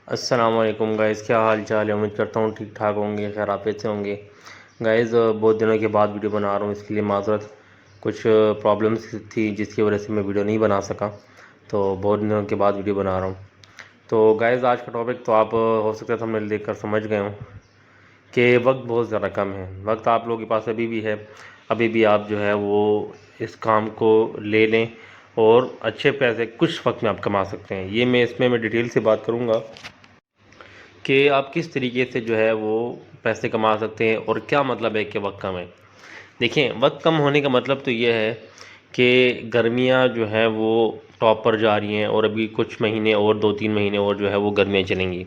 अस्सलाम वालेकुम गाइज़, क्या हाल चाल है। उम्मीद करता हूँ ठीक ठाक होंगे, खैर आफियत से होंगे। गाइज़ बहुत दिनों के बाद वीडियो बना रहा हूँ, इसके लिए माज़रत। कुछ प्रॉब्लम्स थी जिसकी वजह से मैं वीडियो नहीं बना सका, तो बहुत दिनों के बाद वीडियो बना रहा हूँ। तो गाइज़ आज का टॉपिक तो आप हो सकता है थंबनेल देखकर समझ गए हो कि वक्त बहुत ज़्यादा कम है। वक्त आप लोगों के पास अभी भी है, अभी भी आप जो है वो इस काम को ले लें और अच्छे पैसे कुछ वक्त में आप कमा सकते हैं। ये मैं डिटेल से बात करूँगा कि आप किस तरीके से जो है वो पैसे कमा सकते हैं और क्या मतलब है कि वक्त कम है। देखिए, वक्त कम होने का मतलब तो ये है कि गर्मियाँ जो हैं वो टॉप पर जा रही हैं और अभी कुछ महीने और 2-3 महीने और जो है वो गर्मियाँ चलेंगी।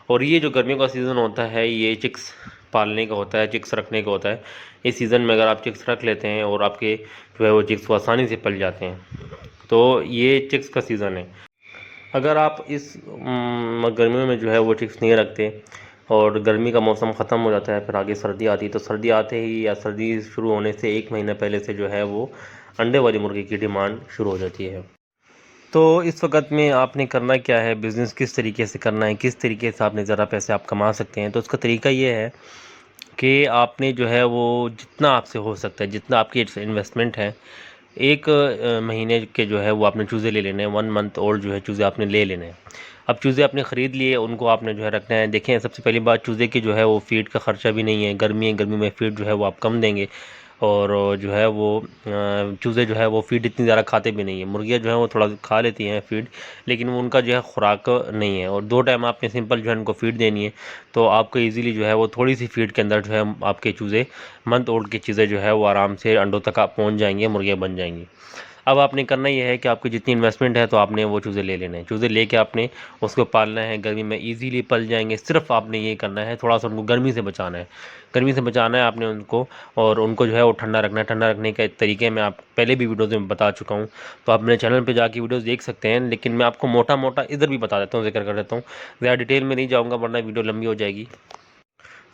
और ये जो गर्मियों का सीज़न होता है ये चिक्स पालने का होता है, चिक्स रखने का होता है। इस सीज़न में अगर आप चिक्स रख लेते हैं और आपके जो है वो चिक्स वो आसानी से पल जाते हैं, तो ये चिक्स का सीज़न है। अगर आप इस गर्मियों में जो है वो चिक्स नहीं रखते और गर्मी का मौसम ख़त्म हो जाता है, फिर आगे सर्दी आती है, तो सर्दी आते ही या सर्दी शुरू होने से 1 महीना पहले से जो है वो अंडे वाली मुर्गी की डिमांड शुरू हो जाती है। तो इस वक्त में आपने करना क्या है, बिज़नेस किस तरीके से करना है, किस तरीके से आपने ज़रा पैसे आप कमा सकते हैं, तो उसका तरीका ये है कि आपने जो है वो जितना आपसे हो सकता है, जितना आपकी इन्वेस्टमेंट है, एक महीने के जो है वो आपने चूज़े ले लेने हैं, 1 मंथ ओल्ड जो है चूज़े आपने ले लेने हैं। अब चूज़े आपने ख़रीद लिए, उनको आपने जो है रखना है। देखें, सबसे पहली बात, चूज़े की जो है वो फ़ीड का ख़र्चा भी नहीं है। गर्मी है, गर्मी में फ़ीड जो है वो आप कम देंगे और जो है वो चूज़े जो है वो फ़ीड इतनी ज़्यादा खाते भी नहीं है। मुर्गियाँ जो हैं वो थोड़ा खा लेती हैं फ़ीड, लेकिन वो उनका जो है खुराक नहीं है और 2 टाइम आपने सिंपल जो है उनको फ़ीड देनी है, तो आपको ईज़िली जो है वो थोड़ी-सी फ़ीड के अंदर जो है आपके चूज़े मंथ ओल्ड की चीज़ें जो है वो आराम से अंडों तक आप पहुँच जाएँगी, मुर्गियाँ बन जाएँगी। अब आपने करना ये है कि आपकी जितनी इन्वेस्टमेंट है तो आपने वो चूज़े ले लेने हैं। चूज़े लेके आपने उसको पालना है, गर्मी में ईज़िली पल जाएँगे। सिर्फ़ आपने ये करना है, थोड़ा-सा उनको गर्मी से बचाना है। गर्मी से बचाना है आपने उनको और उनको जो है वो ठंडा रखना है। ठंडा रखने के तरीके मैं आप पहले भी वीडियोज़ में बता चुका हूँ, तो आप मेरे चैनल पे जाके वीडियोज़ देख सकते हैं। लेकिन मैं आपको मोटा-मोटा इधर भी बता देता हूँ, ज़िक्र कर देता हूँ। ज़्यादा डिटेल में नहीं जाऊँगा वरना वीडियो लंबी हो जाएगी।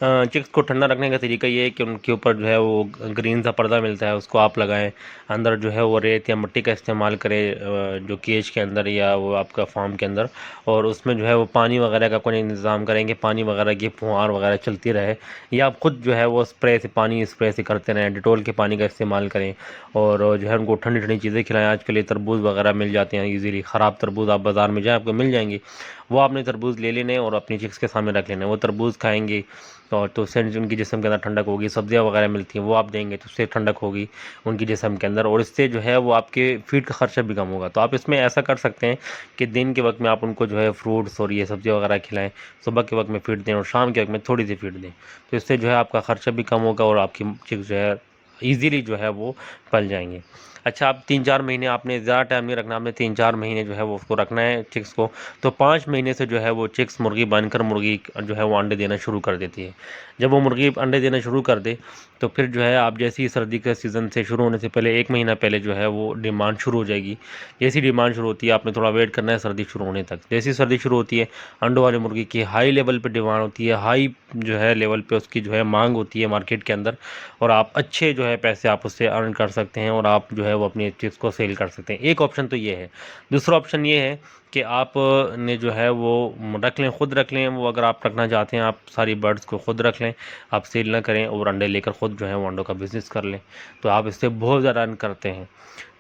चिक्स को ठंडा रखने का तरीका ये है कि उनके ऊपर जो है वो ग्रीन सा पर्दा मिलता है, उसको आप लगाएं। अंदर जो है वो रेत या मिट्टी का इस्तेमाल करें, जो केज के अंदर या वो आपका फार्म के अंदर, और उसमें जो है वो पानी वगैरह का कोई इंतज़ाम करेंगे, पानी वगैरह की फुहार वगैरह चलती रहे, या आप खुद जो है वो पानी स्प्रे से करते रहें। डिटोल के पानी का इस्तेमाल करें और जो है उनको ठंडी ठंडी चीज़ें खिलाएं। आजकल ये तरबूज वगैरह मिल जाते हैं ईज़िली, ख़राब तरबूज आप बाज़ार में जाएँ आपको मिल जाएंगे। वो आपने तरबूज ले लेने और अपनी चिक्स के सामने रख लेने। वो तरबूज खाएंगे और तो उससे उनकी जिस्म के अंदर ठंडक होगी। सब्जियां वगैरह मिलती हैं वो आप देंगे तो उससे ठंडक होगी उनकी जिस्म के अंदर, और इससे जो है वो आपके फीड का खर्चा भी कम होगा। तो आप इसमें ऐसा कर सकते हैं कि दिन के वक्त में आप उनको जो है फ्रूट्स और ये सब्ज़ी वगैरह खिलाएं, सुबह के वक्त में फीड दें और शाम के वक्त में थोड़ी सी फीड दें। तो इससे जो है आपका खर्चा भी कम होगा और आपकी चिक्स जो है ईज़िली जो है वो पल जाएंगे। अच्छा, आप 3-4 महीने, आपने ज़्यादा टाइम नहीं रखना, आपने 3-4 महीने जो है वो उसको रखना है चिक्स को। तो 5 महीने से जो है वो चिक्स मुर्गी बनकर मुर्गी जो है वो अंडे देना शुरू कर देती है। जब वो मुर्गी अंडे देना शुरू कर दे तो फिर जो है आप जैसे ही सर्दी के सीज़न से शुरू होने से पहले 1 महीना पहले जो है वो डिमांड शुरू हो जाएगी। जैसी डिमांड शुरू होती है आपने थोड़ा वेट करना है सर्दी शुरू होने तक। जैसी सर्दी शुरू होती है, अंडों वाली मुर्गी की हाई लेवल पे डिमांड होती है, हाई जो है लेवल पे उसकी जो है मांग होती है मार्केट के अंदर, और आप अच्छे जो है पैसे आप उससे अर्न कर सकते हैं और आप जो है वो अपनी चिप्स को सेल कर सकते हैं। एक ऑप्शन तो ये है। दूसरा ऑप्शन ये है कि आप ने जो है वो रख लें, खुद रख लें। वो अगर आप रखना चाहते हैं, आप सारी बर्ड्स को खुद रख लें, आप सेल ना करें और अंडे लेकर खुद जो है वो अंडों का बिज़नेस कर लें, तो आप इससे बहुत ज़्यादा अर्न करते हैं।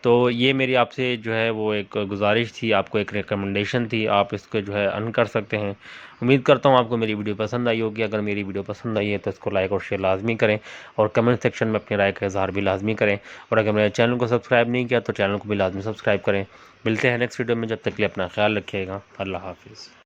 तो ये मेरी आपसे जो है वो एक गुजारिश थी, आपको एक रिकमेंडेशन थी, आप इसको जो है अर्न कर सकते हैं। उम्मीद करता हूँ आपको मेरी वीडियो पसंद आई होगी। अगर मेरी वीडियो पसंद आई है तो इसको लाइक और शेयर लाजमी करें और कमेंट सेक्शन में अपनी राय का इज़हार भी लाजमी करें। और अगर मेरे चैनल को सब्सक्राइब नहीं किया तो चैनल को भी लाजमी सब्सक्राइब करें। मिलते हैं नेक्स्ट वीडियो में, जब तक के लिए अपना ख्याल रखिएगा। अल्लाह हाफिज़।